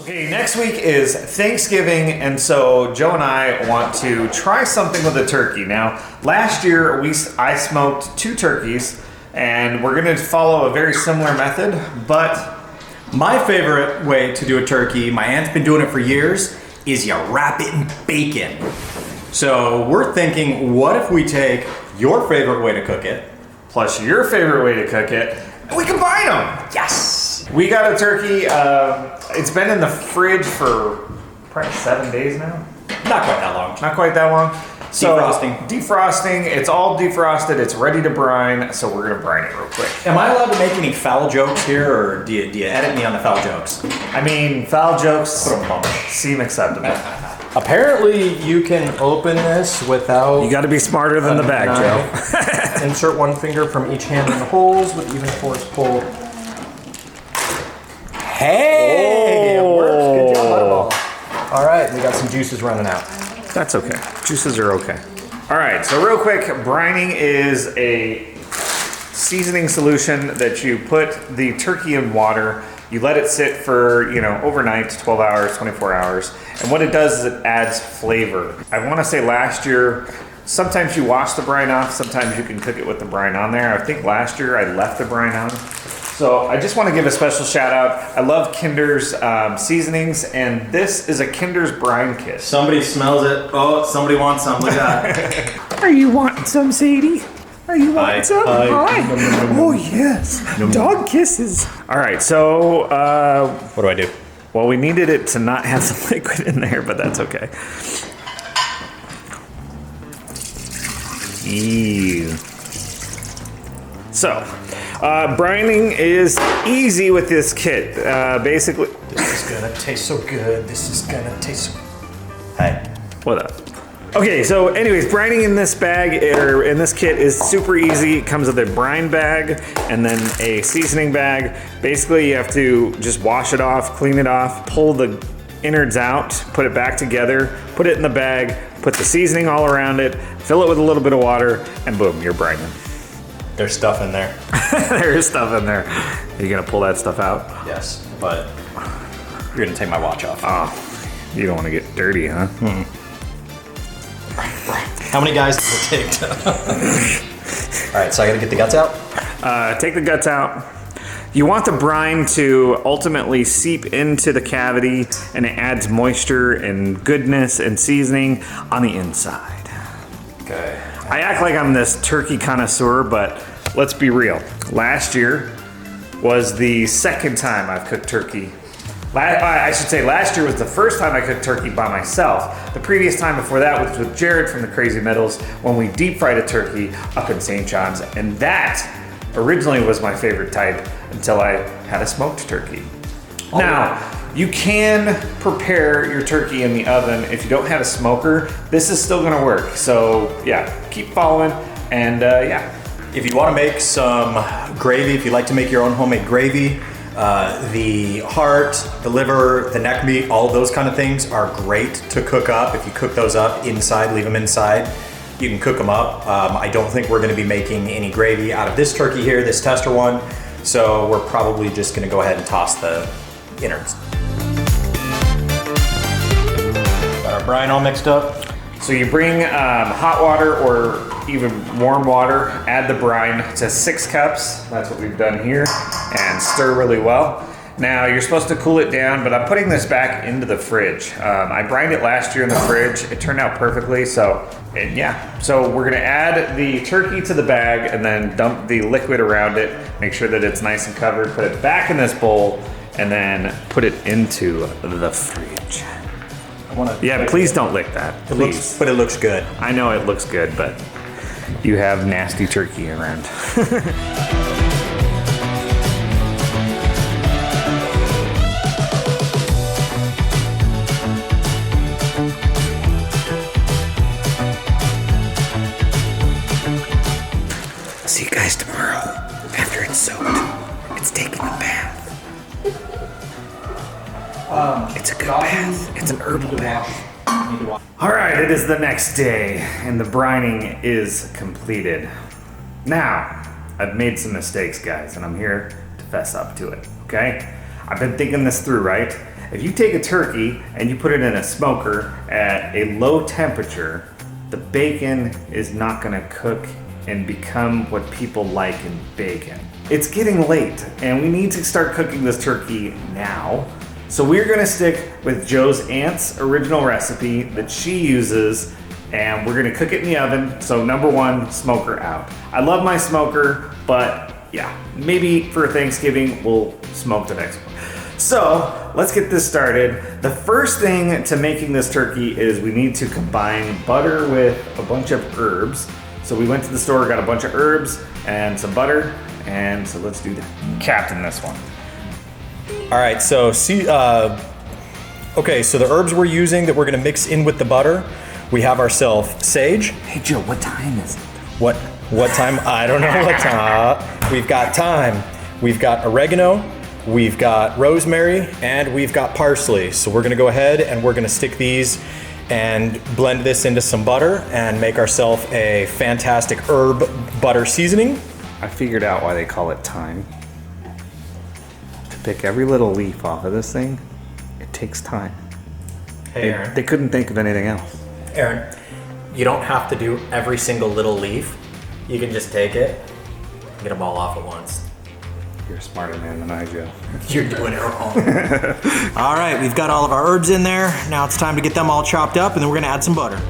Okay, next week is Thanksgiving, and so Joe and I want to try something with a turkey. Now, last year I smoked 2 turkeys, and we're gonna follow a very similar method, but my favorite way to do a turkey, my aunt's been doing it for years, is you wrap it in bacon. So we're thinking, what if we take your favorite way to cook it, plus your favorite way to cook it, and we combine them? Yes! We got a turkey, it's been in the fridge for probably 7 days now. Not quite that long. Not quite that long. So, defrosting. Defrosting, it's all defrosted, it's ready to brine, so we're gonna brine it real quick. Am I allowed to make any foul jokes here, or do you edit me on the foul jokes? I mean, foul jokes seem acceptable. Apparently, you can open this without... You gotta be smarter than the bag, Joe. Insert one finger from each hand in the holes with even force pull. Hey! It works. Good job, Butterball. All right, we got some juices running out. That's okay. Juices are okay. All right, so real quick, brining is a seasoning solution that you put the turkey in water. You let it sit for, overnight, 12 hours, 24 hours. And what it does is it adds flavor. I want to say last year, sometimes you wash the brine off, sometimes you can cook it with the brine on there. I think last year I left the brine on. So I just want to give a special shout out. I love Kinder's seasonings, and this is a Kinder's brine kit. Somebody smells it. Oh, somebody wants some. Look at that. Are you wanting some, Sadie? Are you wanting some? Hi. Oh, yes. Dog kisses. All right, so... what do I do? Well, we needed it to not have the liquid in there, but that's okay. Ew. So, brining is easy with this kit. Basically... This is gonna taste so good. This is gonna taste so... Hey. What up? Okay, so anyways, brining in this bag, or in this kit, is super easy. It comes with a brine bag and then a seasoning bag. Basically, you have to just wash it off, clean it off, pull the innards out, put it back together, put it in the bag, put the seasoning all around it, fill it with a little bit of water, and boom, you're brining. There's stuff in there. There is stuff in there. Are you gonna pull that stuff out? Yes, but you're gonna take my watch off. Oh, you don't wanna get dirty, huh? How many guys does it take to... All right, so I gotta get the guts out? Take the guts out. You want the brine to ultimately seep into the cavity, and it adds moisture and goodness and seasoning on the inside. Okay. I act like I'm this turkey connoisseur, but let's be real. Last year was the second time I've cooked turkey. I should say last year was the first time I cooked turkey by myself. The previous time before that was with Jared from the Crazy Meadows when we deep fried a turkey up in St. John's, and that originally was my favorite type until I had a smoked turkey. Oh, now, you can prepare your turkey in the oven. If you don't have a smoker, this is still gonna work. So yeah, keep following, and yeah. If you wanna make some gravy, if you like to make your own homemade gravy, the heart, the liver, the neck meat, all of those kind of things are great to cook up. If you cook those up inside, leave them inside, you can cook them up. I don't think we're gonna be making any gravy out of this turkey here, this tester one, so we're probably just gonna go ahead and toss the innards. Got our brine all mixed up. So you bring hot water or even warm water, add the brine to 6 cups. That's what we've done here, and stir really well. Now you're supposed to cool it down, but I'm putting this back into the fridge. I brined it last year in the fridge. It turned out perfectly, so yeah. So we're gonna add the turkey to the bag and then dump the liquid around it, make sure that it's nice and covered, put it back in this bowl, and then put it into the fridge. Yeah, please don't lick that, please. But it looks good. I know it looks good, but you have nasty turkey around. See you guys tomorrow after it's soaked. It's taking a bath. It's a good bath. It's an herbal bath. All right, it is the next day, and the brining is completed. Now, I've made some mistakes, guys, and I'm here to fess up to it, okay? I've been thinking this through, right? If you take a turkey and you put it in a smoker at a low temperature, the bacon is not gonna cook and become what people like in bacon. It's getting late and we need to start cooking this turkey now. So we're gonna stick with Joe's aunt's original recipe that she uses, and we're gonna cook it in the oven. So number one, smoker out. I love my smoker, but yeah, maybe for Thanksgiving, we'll smoke the next one. So let's get this started. The first thing to making this turkey is we need to combine butter with a bunch of herbs. So we went to the store, got a bunch of herbs and some butter, and so let's do that. Captain this one. All right, so okay, so the herbs we're using that we're gonna mix in with the butter, we have ourselves sage. Hey Joe, what time is it? What time? I don't know what time. We've got thyme, we've got oregano, we've got rosemary, and we've got parsley. So we're gonna go ahead and we're gonna stick these and blend this into some butter and make ourselves a fantastic herb butter seasoning. I figured out why they call it thyme. To pick every little leaf off of this thing, it takes time. Hey, Aaron. They couldn't think of anything else. Aaron, you don't have to do every single little leaf. You can just take it, get them all off at once. You're a smarter man than I, Joe. You're doing it wrong. All right, we've got all of our herbs in there. Now it's time to get them all chopped up, and then we're gonna add some butter.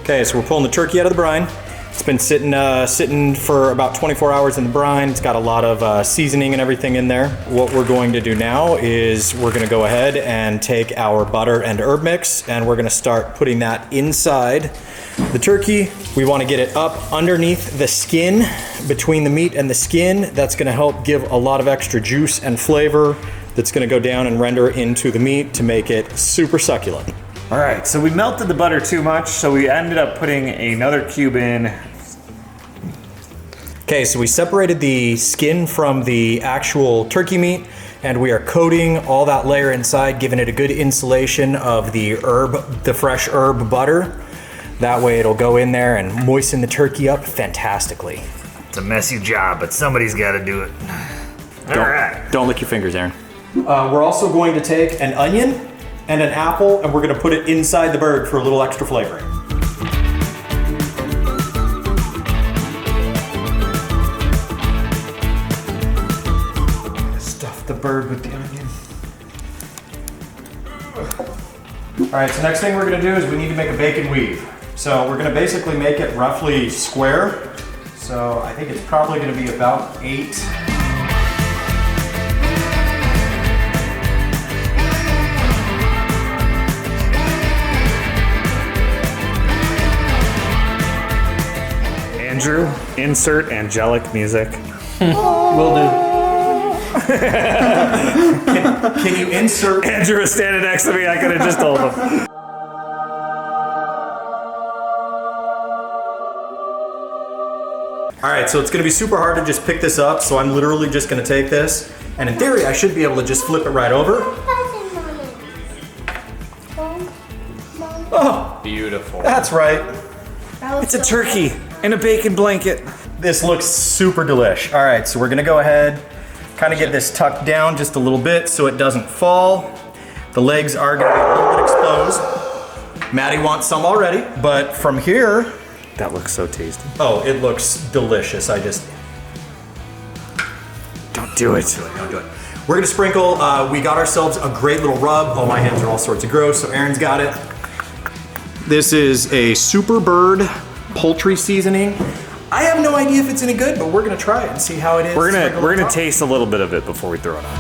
Okay, so we're pulling the turkey out of the brine. It's been sitting for about 24 hours in the brine. It's got a lot of seasoning and everything in there. What we're going to do now is we're gonna go ahead and take our butter and herb mix, and we're gonna start putting that inside the turkey. We wanna get it up underneath the skin, between the meat and the skin. That's gonna help give a lot of extra juice and flavor that's gonna go down and render into the meat to make it super succulent. All right, so we melted the butter too much, so we ended up putting another cube in. Okay, so we separated the skin from the actual turkey meat, and we are coating all that layer inside, giving it a good insulation of the fresh herb butter. That way it'll go in there and moisten the turkey up fantastically. It's a messy job, but somebody's gotta do it. Don't lick your fingers, Aaron. We're also going to take an onion and an apple, and we're gonna put it inside the bird for a little extra flavoring. Stuff the bird with the onion. All right, so next thing we're gonna do is we need to make a bacon weave. So we're gonna basically make it roughly square. So I think it's probably gonna be about 8. Andrew, insert angelic music. Will do. Can you insert? Andrew was standing next to me, I could have just told him. All right, so it's gonna be super hard to just pick this up, so I'm literally just gonna take this, and in theory, I should be able to just flip it right over. Oh, Beautiful. that's right. It's a turkey in a bacon blanket. This looks super delish. All right, so we're gonna go ahead, kind of get this tucked down just a little bit so it doesn't fall. The legs are gonna be a little bit exposed. Maddie wants some already, but from here, That looks so tasty. oh, it looks delicious. Don't do it. Don't do it. We're gonna sprinkle, we got ourselves a great little rub. Oh, my hands are all sorts of gross, so Aaron's got it. This is a Super Bird poultry seasoning. I have no idea if it's any good, but we're gonna try it and see how it is. We're Sprinkle gonna on top. taste a little bit of it before we throw it on.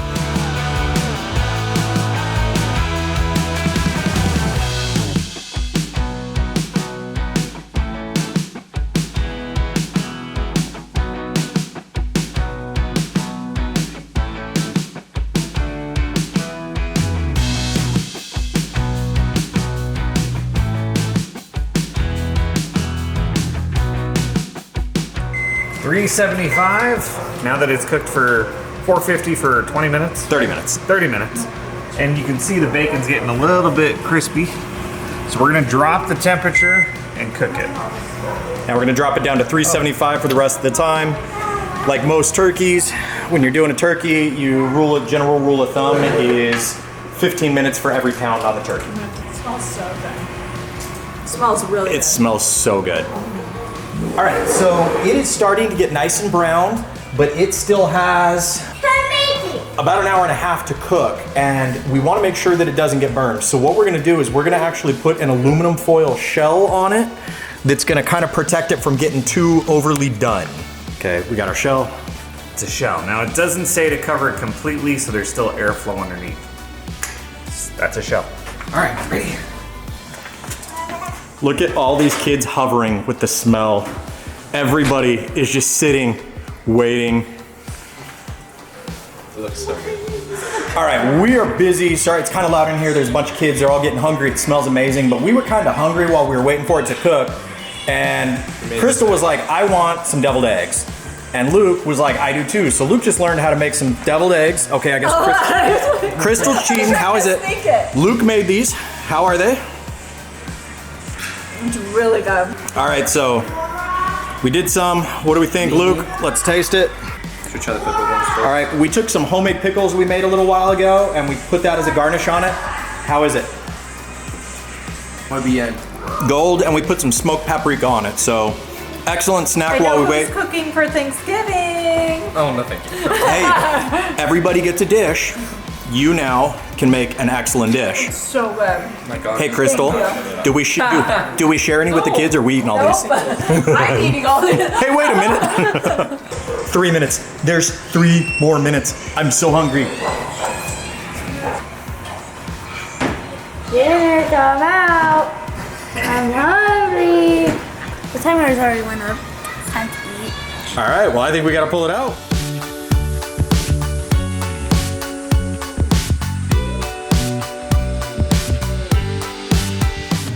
$375. Now that it's cooked for $450 for 20 minutes. 30 minutes. 30 minutes. And you can see the bacon's getting a little bit crispy. So we're gonna drop the temperature and cook it. Now we're gonna drop it down to 375 for the rest of the time. Like most turkeys, when you're doing a turkey, general rule of thumb is 15 minutes for every pound on the turkey. It smells so good. It smells really good. It smells so good. All right, so it is starting to get nice and brown, but it still has about an hour and a half to cook, and we want to make sure that it doesn't get burned. So what we're going to do is we're going to actually put an aluminum foil shell on it that's going to kind of protect it from getting too overly done. Okay, we got our shell. It's a shell. Now it doesn't say to cover it completely, so there's still airflow underneath. That's a shell. All right, ready. Look at all these kids hovering with the smell. Everybody is just sitting, waiting. It looks so good. All right, we are busy. Sorry, it's kind of loud in here. There's a bunch of kids. They're all getting hungry. It smells amazing, but we were kind of hungry while we were waiting for it to cook. And Crystal was like, I want some deviled eggs. And Luke was like, I do too. So Luke just learned how to make some deviled eggs. Okay, I guess Crystal's cheating. How is it? Luke made these. How are they? It's really good. All right, so we did some. What do we think, Luke? Let's taste it. Should we try the pickle ones first? All right, we took some homemade pickles we made a little while ago and we put that as a garnish on it. How is it? What would be Gold, and we put some smoked paprika on it. So excellent snack I know while we who's wait. cooking for Thanksgiving. Oh, nothing. Hey, everybody gets a dish. You now can make an excellent dish. So good. My God. Hey, Crystal, Thank do we share any with the kids, or are we eating all these? I'm eating all this. Hey, wait a minute. 3 minutes. There's 3 more minutes. I'm so hungry. Dinner come out. I'm hungry. The timer's already went up. It's time to eat. All right, well, I think we got to pull it out.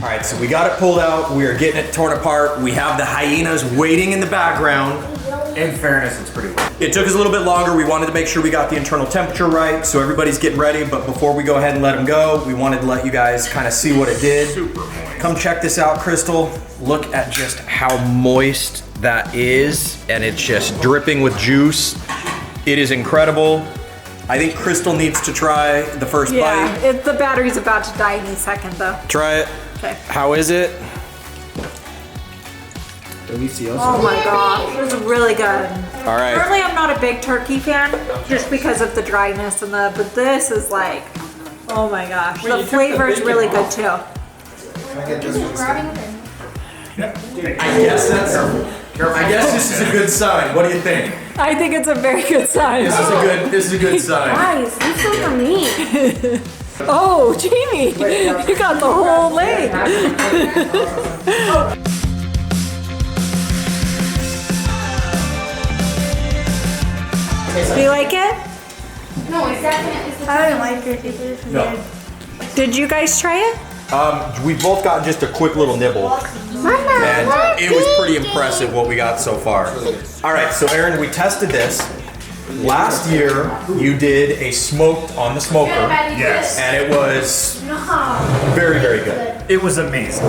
All right, so we got it pulled out. We are getting it torn apart. We have the hyenas waiting in the background. In fairness, it's pretty well. It took us a little bit longer. We wanted to make sure we got the internal temperature right, so everybody's getting ready. But before we go ahead and let them go, we wanted to let you guys kind of see what it did. Super moist. Come check this out, Crystal. Look at just how moist that is, and it's just dripping with juice. It is incredible. I think Crystal needs to try the first Yeah, bite. the battery's about to die any second though. Try it. Okay. How is it? Oh my gosh, it was really good. All right. Normally I'm not a big turkey fan just because of the dryness but this is like, oh my gosh. The flavor is really good too. I guess this is a good sign. What do you think? I think it's a very good sign. This is a good sign. Guys, this is for me. Oh, Jamie, you got the whole leg. Do you like it? No, it's definitely. I don't like it. It's No. Did you guys try it? We both got just a quick little nibble, and it was pretty impressive what we got so far. All right, so Aaron, we tested this. Last year, you did a smoked on the smoker, Yes. and it was very, very good. It was amazing.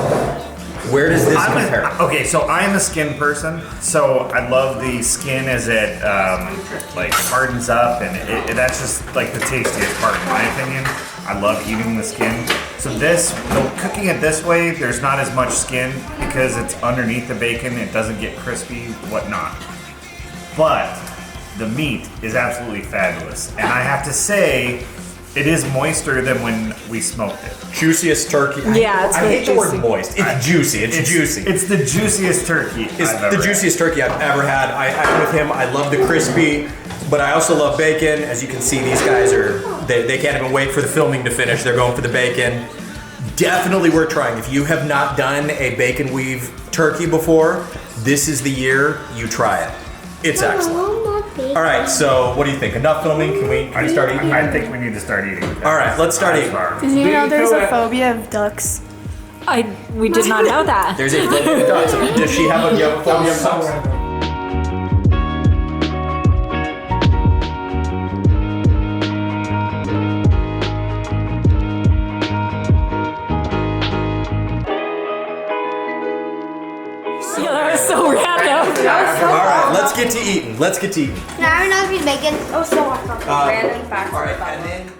Where does this compare? Okay, so I'm a skin person, so I love the skin as it like hardens up, and that's just like the tastiest part in my opinion. I love eating the skin. So cooking it this way, there's not as much skin because it's underneath the bacon. It doesn't get crispy, whatnot. But the meat is absolutely fabulous, and I have to say, it is moister than when we smoked it. Juiciest turkey. Yeah, it's I really hate the word juicy. moist. It's juicy. It's juicy. It's the juiciest turkey. It's I've ever the juiciest turkey I've ever had. I'm with him. I love the crispy, but I also love bacon. As you can see, these guys they can't even wait for the filming to finish. They're going for the bacon. Definitely worth trying. If you have not done a bacon weave turkey before, this is the year you try it. It's excellent. All right, so what do you think? Enough filming? Can we start eating? I think we need to start eating. All right, let's start eating. Did you know there's a phobia of ducks? We did not know that. There's a phobia of ducks. Does she have a phobia of ducks? let's get to eating. Let's get to eating. Now I don't know if he's bacon. Oh, so awesome. Random facts All right, about and then